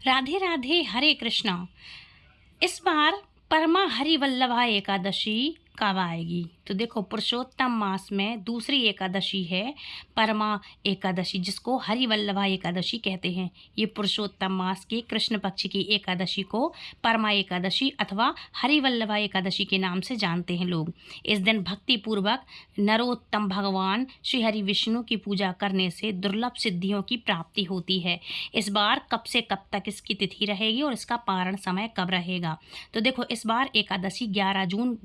राधे राधे, हरे कृष्णा। इस बार परमा हरिवल्लभा एकादशी कब आएगी? तो देखो, पुरुषोत्तम मास में दूसरी एकादशी है परमा एकादशी, जिसको हरिवल्लभा एकादशी कहते हैं। ये पुरुषोत्तम मास की कृष्ण पक्ष की एकादशी को परमा एकादशी अथवा हरिवल्लभा एकादशी के नाम से जानते हैं लोग। इस दिन भक्ति पूर्वक नरोत्तम भगवान श्री हरि विष्णु की पूजा करने से दुर्लभ सिद्धियों की प्राप्ति होती है। इस बार कब से कब तक इसकी तिथि रहेगी और इसका पारण समय कब रहेगा? तो देखो, इस बार एकादशी 11 जून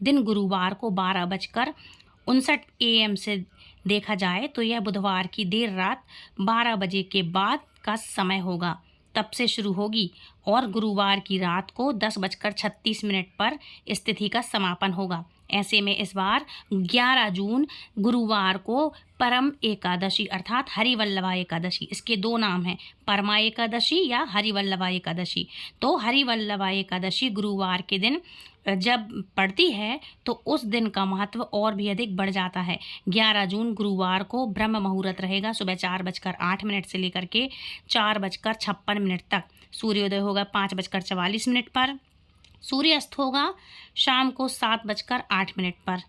दिन गुरुवार को 12:59 AM से देखा जाए तो यह बुधवार की देर रात 12 बजे के बाद का समय होगा, तब से शुरू होगी और गुरुवार की रात को 10:36 पर इस तिथि का समापन होगा। ऐसे में इस बार 11 जून गुरुवार को परम एकादशी अर्थात हरिवल्लभा एकादशी, इसके दो नाम हैं, परमा एकादशी या हरिवल्लभा एकादशी। तो हरिवल्लभा एकादशी गुरुवार के दिन जब पड़ती है तो उस दिन का महत्व और भी अधिक बढ़ जाता है। 11 जून गुरुवार को ब्रह्म मुहूर्त रहेगा सुबह 4:08 से लेकर के 4:56 तक। सूर्योदय होगा 5:44 पर। सूर्यास्त होगा शाम को 7:08 पर।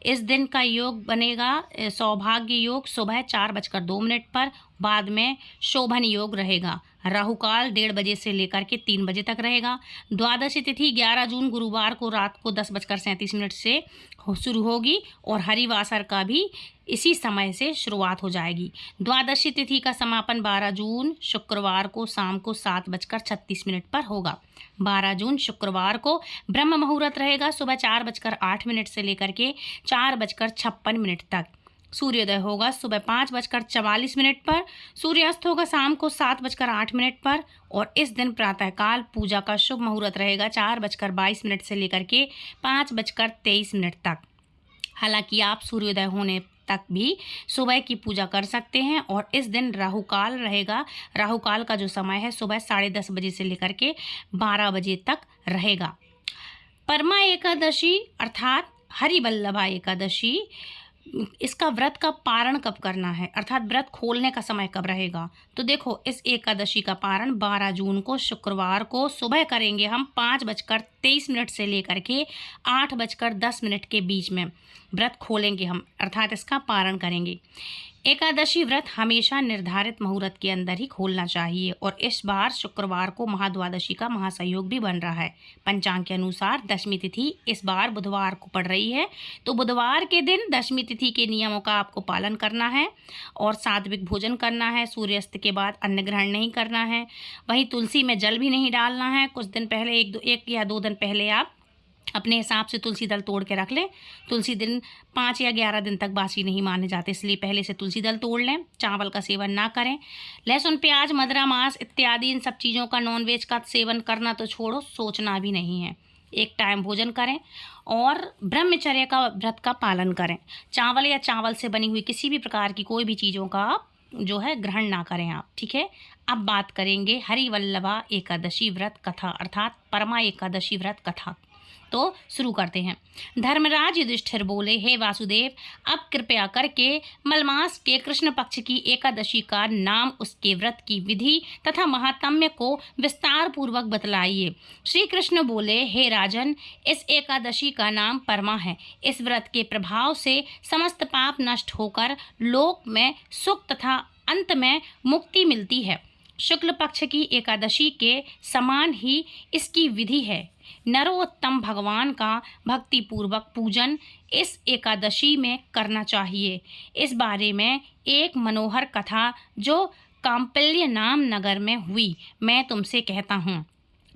इस दिन का योग बनेगा सौभाग्य योग सुबह 4:02 पर। बाद में शोभन योग रहेगा। राहुकाल 1:30 बजे से लेकर के 3 बजे तक रहेगा। द्वादशी तिथि 11 जून गुरुवार को रात को 10:37 से शुरू होगी और हरिवासर का भी इसी समय से शुरुआत हो जाएगी। द्वादशी तिथि का समापन 12 जून शुक्रवार को शाम को 7:36 पर होगा। 12 जून शुक्रवार को ब्रह्म मुहूर्त रहेगा सुबह 4:08 से लेकर के 4:56 तक। सूर्योदय होगा सुबह 5:44 पर। सूर्यास्त होगा शाम को 7:08 पर और इस दिन प्रातःकाल पूजा का शुभ मुहूर्त रहेगा 4:22 से लेकर के 5:23 तक। हालांकि आप सूर्योदय होने तक भी सुबह की पूजा कर सकते हैं और इस दिन राहुकाल रहेगा। राहुकाल का जो समय है सुबह 10:30 बजे से लेकर के 12 बजे तक रहेगा। परमा एकादशी अर्थात हरिवल्लभा एकादशी, इसका व्रत का पारण कब करना है अर्थात व्रत खोलने का समय कब रहेगा? तो देखो, इस एकादशी का पारण 12 जून को शुक्रवार को सुबह करेंगे हम 5:23 से लेकर के 8:10 के बीच में व्रत खोलेंगे हम, अर्थात इसका पारण करेंगे। एकादशी व्रत हमेशा निर्धारित मुहूर्त के अंदर ही खोलना चाहिए और इस बार शुक्रवार को महाद्वादशी का महासंयोग भी बन रहा है। पंचांग के अनुसार दशमी तिथि इस बार बुधवार को पड़ रही है, तो बुधवार के दिन दशमी तिथि के नियमों का आपको पालन करना है और सात्विक भोजन करना है। सूर्यास्त के बाद अन्न ग्रहण नहीं करना है। वहीं तुलसी में जल भी नहीं डालना है। कुछ दिन पहले एक या 2 दिन पहले आप अपने हिसाब से तुलसी दल तोड़ के रख लें। तुलसी दिन 5 या 11 दिन तक बासी नहीं माने जाते, इसलिए पहले से तुलसी दल तोड़ लें। चावल का सेवन ना करें। लहसुन, प्याज, मदिरा, मांस इत्यादि इन सब चीज़ों का, नॉनवेज का सेवन करना तो छोड़ो, सोचना भी नहीं है। एक टाइम भोजन करें और ब्रह्मचर्य का व्रत का पालन करें। चावल या चावल से बनी हुई किसी भी प्रकार की कोई भी चीज़ों का आप जो है ग्रहण ना करें आप, ठीक है। अब बात करेंगे हरिवल्लभा एकादशी व्रत कथा अर्थात परमा एकादशी व्रत कथा। तो शुरू करते हैं। धर्मराज युधिष्ठिर बोले, हे वासुदेव, अब कृपया करके मलमास के कृष्ण पक्ष की एकादशी का नाम, उसके व्रत की विधि तथा महात्म्य को विस्तार पूर्वक बतलाइए। श्री कृष्ण बोले, हे राजन, इस एकादशी का नाम परमा है। इस व्रत के प्रभाव से समस्त पाप नष्ट होकर लोक में सुख तथा अंत में मुक्ति मिलती है। शुक्ल पक्ष की एकादशी के समान ही इसकी विधि है। नरोत्तम भगवान का भक्ति पूर्वक पूजन इस एकादशी में करना चाहिए। इस बारे में एक मनोहर कथा जो कांपल्य नाम नगर में हुई, मैं तुमसे कहता हूँ।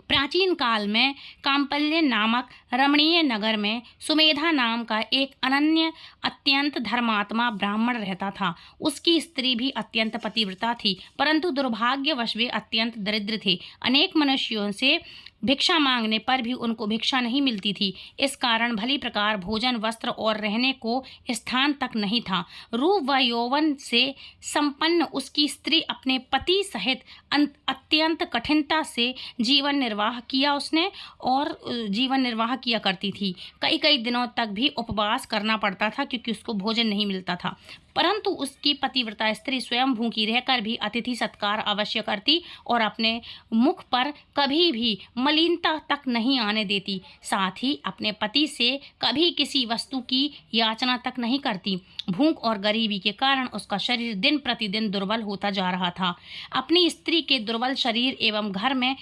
प्राचीन काल में कांपल्य नामक रमणीय नगर में सुमेधा नाम का एक अनन्य अत्यंत धर्मात्मा ब्राह्मण रहता था। उसकी स्त्री भी अत्यंत पतिव्रता थी, परंतु दुर्भाग्यवश वे अत्यंत दरिद्र थे। अनेक मनुष्यों से भिक्षा मांगने पर भी उनको भिक्षा नहीं मिलती थी। इस कारण भली प्रकार भोजन, वस्त्र और रहने को स्थान तक नहीं था। रूप व यौवन से संपन्न उसकी स्त्री अपने पति सहित अत्यंत कठिनता से जीवन निर्वाह किया उसने और जीवन निर्वाह किया करती थी। कई कई दिनों तक भी उपवास करना पड़ता था क्योंकि उसको भोजन नहीं मिलता था। परंतु उसकी पतिव्रता स्त्री स्वयं भूखी रहकर भी अतिथि सत्कार अवश्य करती और अपने मुख पर कभी भी मलिनता तक नहीं आने देती। साथ ही अपने पति से कभी किसी वस्तु की याचना तक नहीं करती। भूख और गरीबी के कारण उसका शरीर दिन प्रतिदिन दुर्बल होता जा रहा था। अपनी स्त्री के दुर्बल शरीर एवं घर में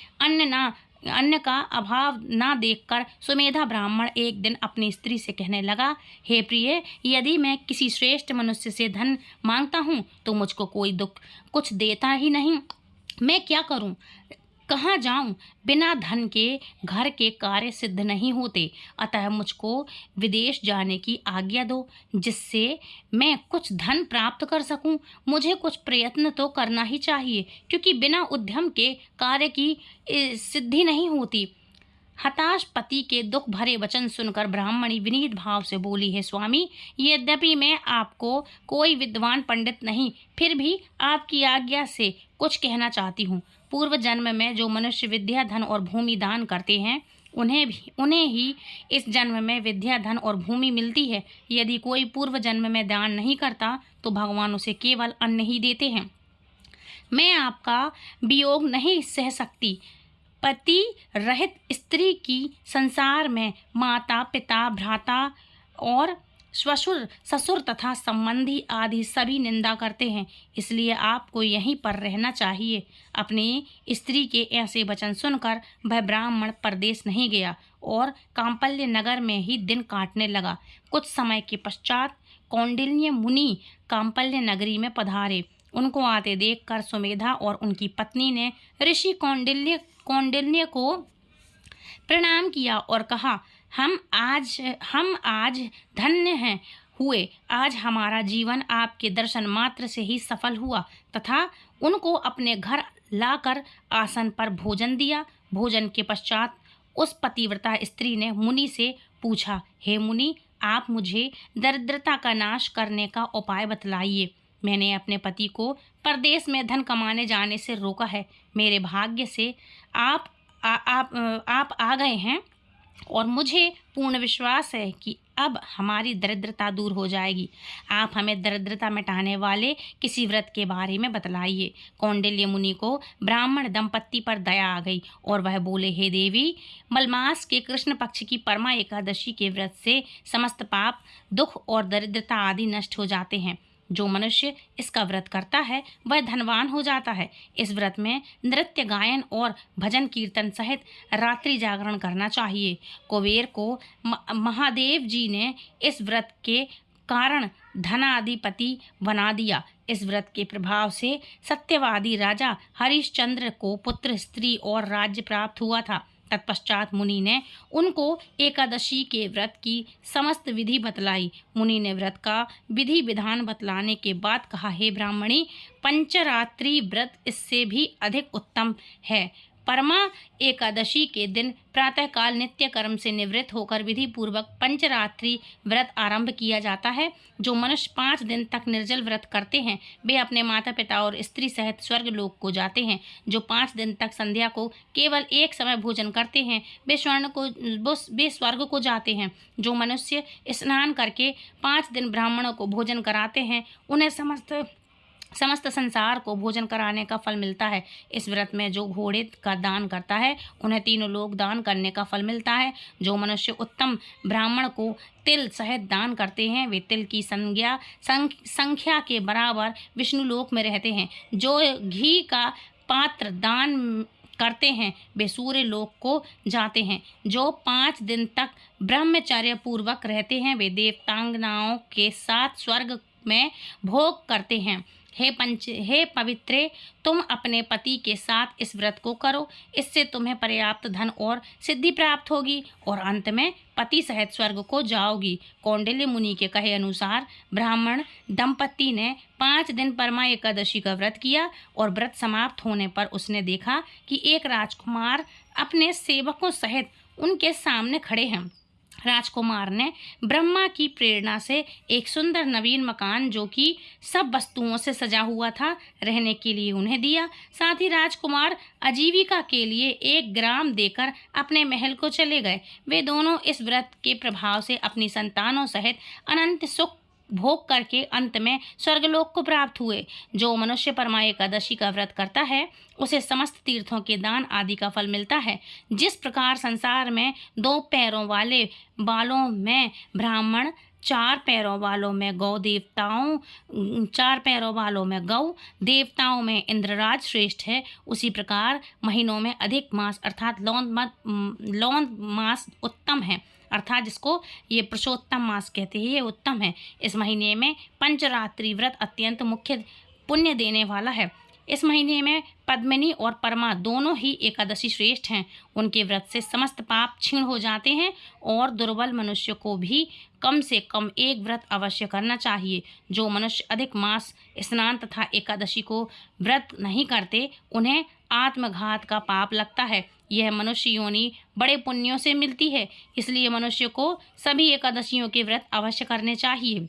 अन्न का अभाव ना देखकर सुमेधा ब्राह्मण एक दिन अपनी स्त्री से कहने लगा, हे प्रिय, यदि मैं किसी श्रेष्ठ मनुष्य से धन मांगता हूँ तो मुझको कोई दुख कुछ देता ही नहीं। मैं क्या करूँ, कहाँ जाऊं? बिना धन के घर के कार्य सिद्ध नहीं होते। अतः मुझको विदेश जाने की आज्ञा दो, जिससे मैं कुछ धन प्राप्त कर सकूं। मुझे कुछ प्रयत्न तो करना ही चाहिए, क्योंकि बिना उद्यम के कार्य की सिद्धि नहीं होती। हताश पति के दुख भरे वचन सुनकर ब्राह्मणी विनीत भाव से बोली, है स्वामी, यद्यपि मैं आपको कोई विद्वान पंडित नहीं, फिर भी आपकी आज्ञा से कुछ कहना चाहती हूँ। पूर्व जन्म में जो मनुष्य विद्या, धन और भूमि दान करते हैं उन्हें ही इस जन्म में विद्या, धन और भूमि मिलती है। यदि कोई पूर्व जन्म में दान नहीं करता तो भगवान उसे केवल अन्न ही देते हैं। मैं आपका वियोग नहीं सह सकती। पति रहित स्त्री की संसार में माता, पिता, भ्राता और ससुर तथा संबंधी आदि सभी निंदा करते हैं, इसलिए आपको यहीं पर रहना चाहिए। अपनी स्त्री के ऐसे वचन सुनकर वह ब्राह्मण परदेश नहीं गया और कांपल्य नगर में ही दिन काटने लगा। कुछ समय के पश्चात कौंडिन्य मुनि कांपल्य नगरी में पधारे। उनको आते देखकर सुमेधा और उनकी पत्नी ने ऋषि कौंडिन्य को प्रणाम किया और कहा, हम आज धन्य हैं हुए। आज हमारा जीवन आपके दर्शन मात्र से ही सफल हुआ। तथा उनको अपने घर लाकर आसन पर भोजन दिया। भोजन के पश्चात उस पतिव्रता स्त्री ने मुनि से पूछा, हे मुनि, आप मुझे दरिद्रता का नाश करने का उपाय बतलाइए। मैंने अपने पति को परदेश में धन कमाने जाने से रोका है। मेरे भाग्य से आप आ गए हैं और मुझे पूर्ण विश्वास है कि अब हमारी दरिद्रता दूर हो जाएगी। आप हमें दरिद्रता मिटाने वाले किसी व्रत के बारे में बतलाइए। कौंडिल्य मुनि को ब्राह्मण दंपत्ति पर दया आ गई और वह बोले, हे देवी, मलमास के कृष्ण पक्ष की परमा एकादशी के व्रत से समस्त पाप, दुख और दरिद्रता आदि नष्ट हो जाते हैं। जो मनुष्य इसका व्रत करता है वह धनवान हो जाता है। इस व्रत में नृत्य, गायन और भजन कीर्तन सहित रात्रि जागरण करना चाहिए। कुबेर को महादेव जी ने इस व्रत के कारण धनाधिपति बना दिया। इस व्रत के प्रभाव से सत्यवादी राजा हरिश्चंद्र को पुत्र, स्त्री और राज्य प्राप्त हुआ था। तत्पश्चात मुनि ने उनको एकादशी के व्रत की समस्त विधि बतलाई। मुनि ने व्रत का विधि विधान बतलाने के बाद कहा, हे ब्राह्मणी, पंचरात्रि व्रत इससे भी अधिक उत्तम है। परमा एकादशी के दिन प्रातःकाल नित्य कर्म से निवृत्त होकर विधि पूर्वक पंचरात्रि व्रत आरंभ किया जाता है। जो मनुष्य 5 दिन तक निर्जल व्रत करते हैं वे अपने माता पिता और स्त्री सहित स्वर्ग लोक को जाते हैं। जो 5 दिन तक संध्या को केवल एक समय भोजन करते हैं वे स्वर्ग को जाते हैं। जो मनुष्य स्नान करके 5 दिन ब्राह्मणों को भोजन कराते हैं उन्हें समस्त संसार को भोजन कराने का फल मिलता है। इस व्रत में जो घोड़े का दान करता है उन्हें 3 लोक दान करने का फल मिलता है। जो मनुष्य उत्तम ब्राह्मण को तिल सहित दान करते हैं वे तिल की संख्या के बराबर विष्णु लोक में रहते हैं। जो घी का पात्र दान करते हैं वे सूर्य लोक को जाते हैं। जो 5 दिन तक ब्रह्मचर्य पूर्वक रहते हैं वे देवतांगनाओं के साथ स्वर्ग में भोग करते हैं। हे पवित्रे, तुम अपने पति के साथ इस व्रत को करो। इससे तुम्हें पर्याप्त धन और सिद्धि प्राप्त होगी और अंत में पति सहित स्वर्ग को जाओगी। कौंडिल्य मुनि के कहे अनुसार ब्राह्मण दंपत्ति ने 5 दिन परमा एकादशी का व्रत किया और व्रत समाप्त होने पर उसने देखा कि एक राजकुमार अपने सेवकों सहित उनके सामने खड़े हैं। राजकुमार ने ब्रह्मा की प्रेरणा से एक सुंदर नवीन मकान जो कि सब वस्तुओं से सजा हुआ था रहने के लिए उन्हें दिया। साथ ही राजकुमार आजीविका के लिए 1 ग्राम देकर अपने महल को चले गए। वे दोनों इस व्रत के प्रभाव से अपनी संतानों सहित अनंत सुख भोग करके अंत में स्वर्गलोक को प्राप्त हुए। जो मनुष्य परमा एकादशी का व्रत करता है उसे समस्त तीर्थों के दान आदि का फल मिलता है। जिस प्रकार संसार में 2 पैरों वाले बालों में ब्राह्मण, 4 पैरों वालों में गौ देवताओं 4 पैरों वालों में गौ देवताओं में इंद्रराज श्रेष्ठ है, उसी प्रकार महीनों में अधिक मास अर्थात लौन मास उत्तम है, अर्थात जिसको ये पुरुषोत्तम मास कहते हैं, ये उत्तम है। इस महीने में पंचरात्रि व्रत अत्यंत मुख्य पुण्य देने वाला है। इस महीने में पद्मिनी और परमा दोनों ही एकादशी श्रेष्ठ हैं। उनके व्रत से समस्त पाप क्षीण हो जाते हैं और दुर्बल मनुष्य को भी कम से कम 1 व्रत अवश्य करना चाहिए। जो मनुष्य अधिक मास स्नान तथा एकादशी को व्रत नहीं करते उन्हें आत्मघात का पाप लगता है। यह मनुष्य योनि बड़े पुण्यों से मिलती है, इसलिए मनुष्य को सभी एकादशियों के व्रत अवश्य करने चाहिए।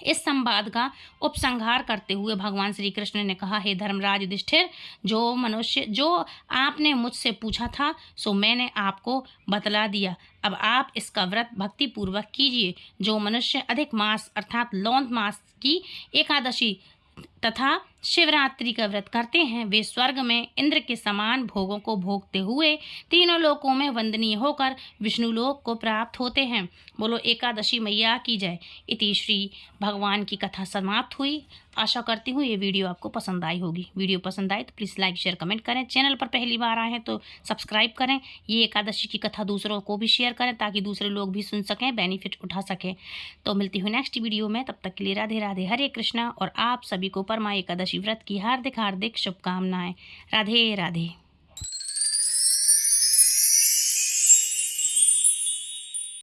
इस संवाद का उपसंहार करते हुए भगवान श्री कृष्ण ने कहा, हे धर्मराज युधिष्ठिर, जो आपने मुझसे पूछा था सो मैंने आपको बतला दिया। अब आप इसका व्रत भक्ति पूर्वक कीजिए। जो मनुष्य अधिक मास अर्थात लौन मास की एकादशी तथा शिवरात्रि का व्रत करते हैं वे स्वर्ग में इंद्र के समान भोगों को भोगते हुए तीनों लोकों में वंदनीय होकर विष्णु लोक को प्राप्त होते हैं। बोलो एकादशी मैया की जय। इति श्री भगवान की कथा समाप्त हुई। आशा करती हूँ ये वीडियो आपको पसंद आई होगी। वीडियो पसंद आए तो प्लीज़ लाइक शेयर कमेंट करें। चैनल पर पहली बार आए हैं तो सब्सक्राइब करें। ये एकादशी की कथा दूसरों को भी शेयर करें ताकि दूसरे लोग भी सुन सकें, बेनिफिट उठा सकें। तो मिलती हूँ नेक्स्ट वीडियो में, तब तक के लिए राधे राधे, हरे कृष्णा। और आप सभी को परमा एकादशी व्रत की हार्दिक हार्दिक शुभकामनाएं। राधे राधे।